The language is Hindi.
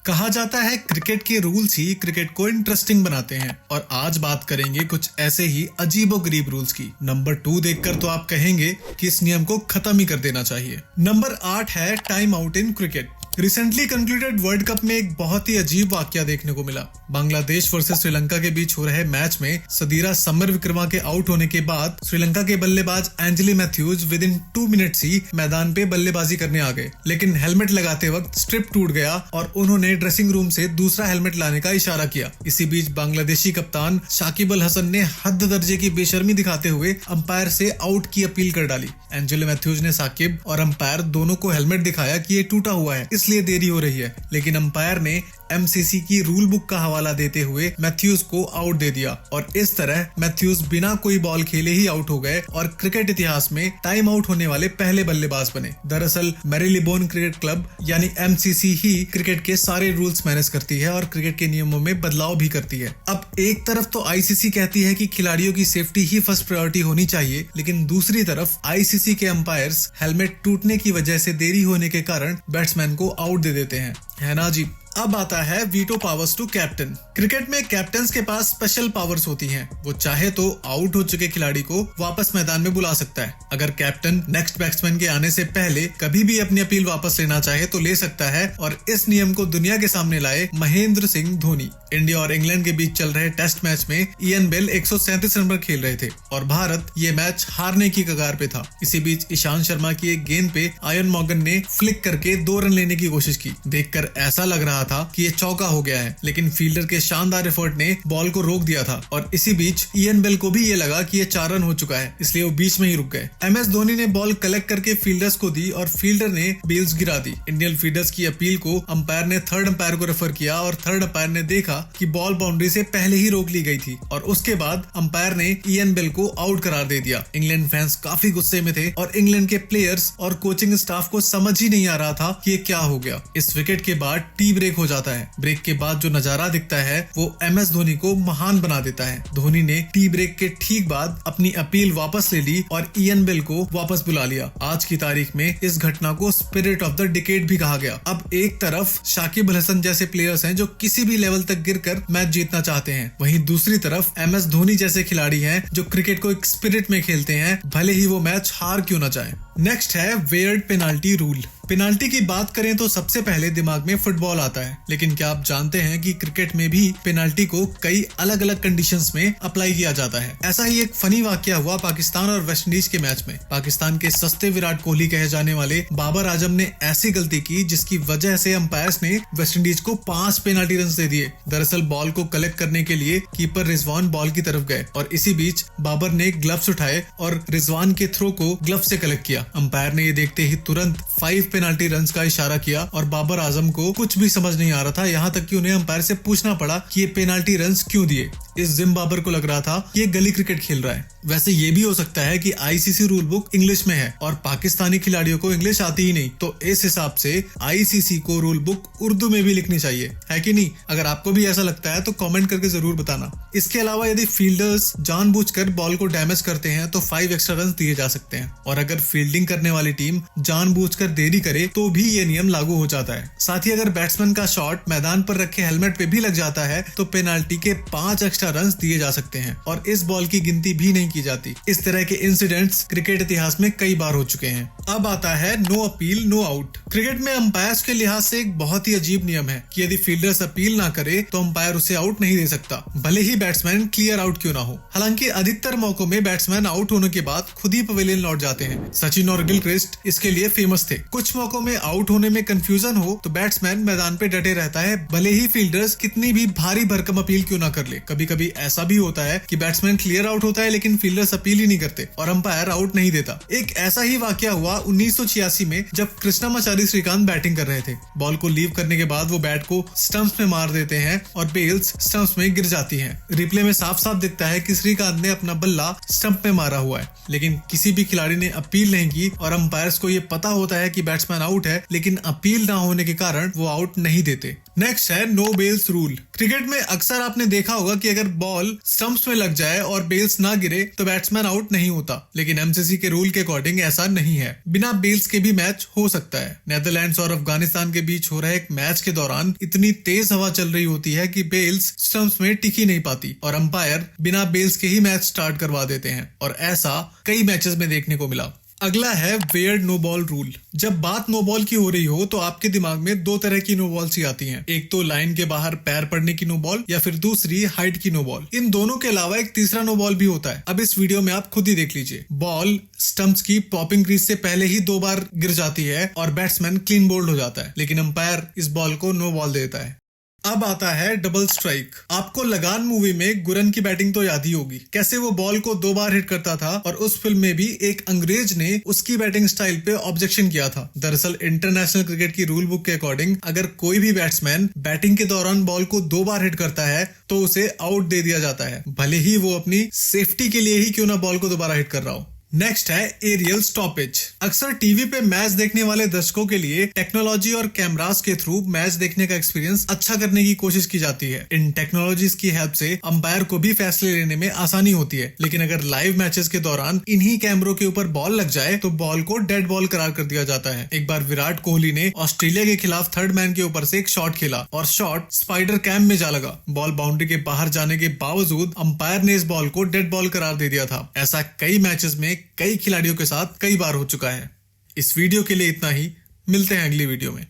कहा जाता है क्रिकेट के रूल्स ही क्रिकेट को इंटरेस्टिंग बनाते हैं और आज बात करेंगे कुछ ऐसे ही अजीबोगरीब रूल्स की। नंबर 2 देखकर तो आप कहेंगे कि इस नियम को खत्म ही कर देना चाहिए। नंबर 8 है time out in cricket. Recently concluded world cup में एक बहुत ही अजीब वाकया देखने को मिला। बांग्लादेश वर्सेस श्रीलंका के बीच हो रहे मैच में सदीरा समरविक्रमा के आउट होने के बाद श्रीलंका के बल्लेबाज एंजेली मैथ्यूज विद इन 2 मिनट्स ही मैदान पे बल्लेबाजी करने आ गए, लेकिन हेलमेट लगाते वक्त स्ट्रिप टूट गया और उन्होंने ड्रेसिंग रूम से दूसरा हेलमेट लाने का इशारा किया। इसी बीच बांग्लादेशी कप्तान शाकिब अल हसन ने हद दर्जे की बेशर्मी दिखाते हुए अंपायर से आउट की अपील कर डाली। एंजेली मैथ्यूज ने साकिब और अंपायर दोनों को हेलमेट दिखाया कि ये टूटा हुआ है, इसलिए देरी हो रही है, लेकिन अंपायर ने एमसीसी की रूल बुक का हवाला देते हुए मैथ्यूज को आउट दे दिया और इस तरह मैथ्यूज बिना कोई बॉल खेले ही आउट हो गए और क्रिकेट इतिहास में टाइम आउट होने वाले पहले बल्लेबाज बने। दरअसल मैरीलेबोन क्रिकेट क्लब यानी एमसीसी ही क्रिकेट के सारे रूल्स मैनेज करती है और क्रिकेट के नियमों में बदलाव भी करती है। अब एक तरफ तो आईसीसी कहती है कि खिलाड़ियों की सेफ्टी ही फर्स्ट प्रायोरिटी होनी चाहिए, लेकिन दूसरी तरफ आईसीसी के अंपायर्स हेलमेट टूटने की वजह से देरी होने के कारण बैट्समैन को आउट दे देते हैं, है ना जी। अब आता है veto powers to captain. Cricket में कैप्टन के पास स्पेशल पावर्स होती हैं। वो चाहे तो आउट हो चुके खिलाड़ी को वापस मैदान में बुला सकता है। अगर कैप्टन नेक्स्ट बैट्समैन के आने से पहले कभी भी अपनी अपील वापस लेना चाहे तो ले सकता है और इस नियम को दुनिया के सामने लाए महेंद्र सिंह धोनी। इंडिया और इंग्लैंड के बीच चल रहे टेस्ट मैच में इयन बेल 137 रन पर खेल रहे थे और भारत ये मैच हारने की कगार पे था। इसी बीच ईशांत शर्मा की एक गेंद पे आयन मॉर्गन ने फ्लिक करके 2 रन लेने की कोशिश की। देखकर ऐसा लग रहा था कि ये चौका हो गया है, लेकिन फील्डर के शानदार एफर्ट ने बॉल को रोक दिया था और इसी बीच इयन बेल को भी ये लगा कि ये 4 रन हो चुका है, इसलिए वो बीच में ही रुक गए। एमएस धोनी ने बॉल कलेक्ट करके फील्डर्स को दी और फील्डर ने बेल्स गिरा दी। इंडियन फील्डर्स की अपील को अंपायर ने थर्ड अंपायर को रेफर किया और थर्ड अंपायर ने देखा कि बॉल बाउंड्री से पहले ही रोक ली गई थी और उसके बाद अंपायर ने इयन बेल को आउट करार दे दिया। इंग्लैंड फैंस काफी गुस्से में थे और इंग्लैंड के प्लेयर्स और कोचिंग स्टाफ को समझ ही नहीं आ रहा था कि ये क्या हो गया। इस विकेट के बाद टी ब्रेक हो जाता है। ब्रेक के बाद जो नजारा दिखता है वो एमएस धोनी को महान बना देता है। धोनी ने टी ब्रेक के ठीक बाद अपनी अपील वापस ले ली और इयन बेल को वापस बुला लिया। आज की तारीख में इस घटना को स्पिरिट ऑफ द डिकेड भी कहा गया। अब एक तरफ शाकिब अल हसन जैसे प्लेयर्स हैं जो किसी भी लेवल तक गिरकर मैच जीतना चाहते हैं, वहीं दूसरी तरफ एमएस धोनी जैसे खिलाड़ी हैं जो क्रिकेट को एक स्पिरिट में खेलते हैं, भले ही वो मैच हार क्यों ना जाए। नेक्स्ट है वेयर्ड पेनाल्टी रूल। पेनाल्टी की बात करें तो सबसे पहले दिमाग में फुटबॉल आता है, लेकिन क्या आप जानते हैं कि क्रिकेट में भी पेनाल्टी को कई अलग अलग कंडीशंस में अप्लाई किया जाता है। ऐसा ही एक फनी वाकया हुआ पाकिस्तान और वेस्ट इंडीज के मैच में। पाकिस्तान के सस्ते विराट कोहली कहे जाने वाले बाबर आजम ने ऐसी गलती की जिसकी वजह से अंपायर्स ने वेस्ट इंडीज को 5 पेनाल्टी रन दे दिए। दरअसल बॉल को कलेक्ट करने के लिए कीपर रिजवान बॉल की तरफ गए और इसी बीच बाबर ने ग्लव्स उठाए और रिजवान के थ्रो को ग्लव से कलेक्ट किया। अंपायर ने ये देखते ही तुरंत 5 पेनाल्टी रन्स का इशारा किया और बाबर आजम को कुछ भी समझ नहीं आ रहा था, यहाँ तक कि उन्हें अंपायर से पूछना पड़ा कि ये पेनाल्टी रन्स क्यों दिए। इस जिम बाबर को लग रहा था कि ये गली क्रिकेट खेल रहा है। वैसे ये भी हो सकता है कि आईसीसी रूल बुक इंग्लिश में है और पाकिस्तानी खिलाड़ियों को इंग्लिश आती ही नहीं, तो इस हिसाब से आईसीसी को रूल बुक उर्दू में भी लिखनी चाहिए, है कि नहीं? अगर आपको भी ऐसा लगता है तो कमेंट करके जरूर बताना। इसके अलावा यदि फील्डर्स जानबूझकर बॉल को डैमेज करते हैं तो 5 एक्स्ट्रा रन दिए जा सकते हैं और अगर फील्डिंग करने वाली टीम जानबूझकर देरी करे तो भी ये नियम लागू हो जाता है। साथ ही अगर बैट्समैन का शॉट मैदान पर रखे हेलमेट पे भी लग जाता है तो पेनाल्टी के 5 एक्स्ट्रा रन दिए जा सकते हैं और इस बॉल की गिनती भी नहीं की जाती। इस तरह के इंसिडेंट्स क्रिकेट इतिहास में कई बार हो चुके हैं। अब आता है no appeal no out. Cricket में अंपायर्स के लिहाज से एक बहुत ही अजीब नियम है कि यदि फील्डर्स अपील ना करे तो अंपायर उसे आउट नहीं दे सकता, भले ही बैट्समैन क्लियर आउट क्यों ना हो। हालांकि अधिकतर मौकों में बैट्समैन आउट होने के बाद खुद ही पवेलियन लौट जाते हैं। सचिन और गिलक्रिस्ट इसके लिए फेमस थे। कुछ मौकों में आउट होने में कंफ्यूजन हो तो बैट्समैन मैदान पे डटे रहता है, भले ही फील्डर्स कितनी भी भारी भरकम अपील क्यों ना कर ले। कभी कभी ऐसा भी होता है कि बैट्समैन क्लियर आउट होता है लेकिन फील्डर्स अपील ही नहीं करते और अंपायर आउट नहीं देता। एक ऐसा ही वाकया हुआ 1986 में जब कृष्णामाचारी श्रीकांत बैटिंग कर रहे थे। बॉल को लीव करने के बाद वो बैट को स्टंप्स में मार देते हैं और बेल्स स्टंप्स में गिर जाती हैं। रिप्ले में साफ साफ दिखता है कि श्रीकांत ने अपना बल्ला स्टंप में मारा हुआ है, लेकिन किसी भी खिलाड़ी ने अपील नहीं की और अंपायर्स को ये पता होता है कि बैट्समैन आउट है, लेकिन अपील ना होने के कारण वो आउट नहीं देते। नेक्स्ट है नो बेल्स रूल। क्रिकेट में अक्सर आपने देखा होगा कि अगर बॉल स्टंप्स में लग जाए और बेल्स ना गिरे तो बैट्समैन आउट नहीं होता, लेकिन एमसीसी के रूल के अकॉर्डिंग ऐसा नहीं है। बिना बेल्स के भी मैच हो सकता है। नेदरलैंड्स और अफगानिस्तान के बीच हो रहे एक मैच के दौरान इतनी तेज हवा चल रही होती है कि बेल्स स्टंप्स में टिक ही नहीं पाती और अंपायर बिना बेल्स के ही मैच स्टार्ट करवा देते हैं, और ऐसा कई मैचेस में देखने को मिला। अगला है वेयर्ड नो बॉल रूल। जब बात नो बॉल की हो रही हो तो आपके दिमाग में दो तरह की नो बॉल्स ही आती हैं। एक तो लाइन के बाहर पैर पड़ने की नो बॉल, या फिर दूसरी हाइट की नो बॉल। इन दोनों के अलावा एक तीसरा नो बॉल भी होता है। अब इस वीडियो में आप खुद ही देख लीजिए। बॉल स्टंप्स की पॉपिंग क्रीज से पहले ही 2 बार गिर जाती है और बैट्समैन क्लीन बोल्ड हो जाता है, लेकिन अंपायर इस बॉल को नो बॉल देता है। अब आता है डबल स्ट्राइक। आपको लगान मूवी में गुरन की बैटिंग तो याद ही होगी, कैसे वो बॉल को 2 बार हिट करता था, और उस फिल्म में भी एक अंग्रेज ने उसकी बैटिंग स्टाइल पे ऑब्जेक्शन किया था। दरअसल इंटरनेशनल क्रिकेट की रूल बुक के अकॉर्डिंग अगर कोई भी बैट्समैन बैटिंग के दौरान बॉल को 2 बार हिट करता है तो उसे आउट दे दिया जाता है, भले ही वो अपनी सेफ्टी के लिए ही क्यों ना बॉल को दोबारा हिट कर रहा हो। नेक्स्ट है एरियल स्टॉपेज। अक्सर टीवी पे मैच देखने वाले दर्शकों के लिए टेक्नोलॉजी और कैमरास के थ्रू मैच देखने का एक्सपीरियंस अच्छा करने की कोशिश की जाती है। इन टेक्नोलॉजीज की हेल्प से अंपायर को भी फैसले लेने में आसानी होती है, लेकिन अगर लाइव मैचेस के दौरान इन्हीं कैमरों के ऊपर बॉल लग जाए तो बॉल को डेड बॉल करार कर दिया जाता है। एक बार विराट कोहली ने ऑस्ट्रेलिया के खिलाफ थर्ड मैन के ऊपर से एक शॉट खेला और शॉट स्पाइडर कैम में जा लगा। बॉल बाउंड्री के बाहर जाने के बावजूद अंपायर ने इस बॉल को डेड बॉल करार दे दिया था। ऐसा कई मैचेस में कई खिलाड़ियों के साथ कई बार हो चुका है। इस वीडियो के लिए इतना ही, मिलते हैं अगली वीडियो में।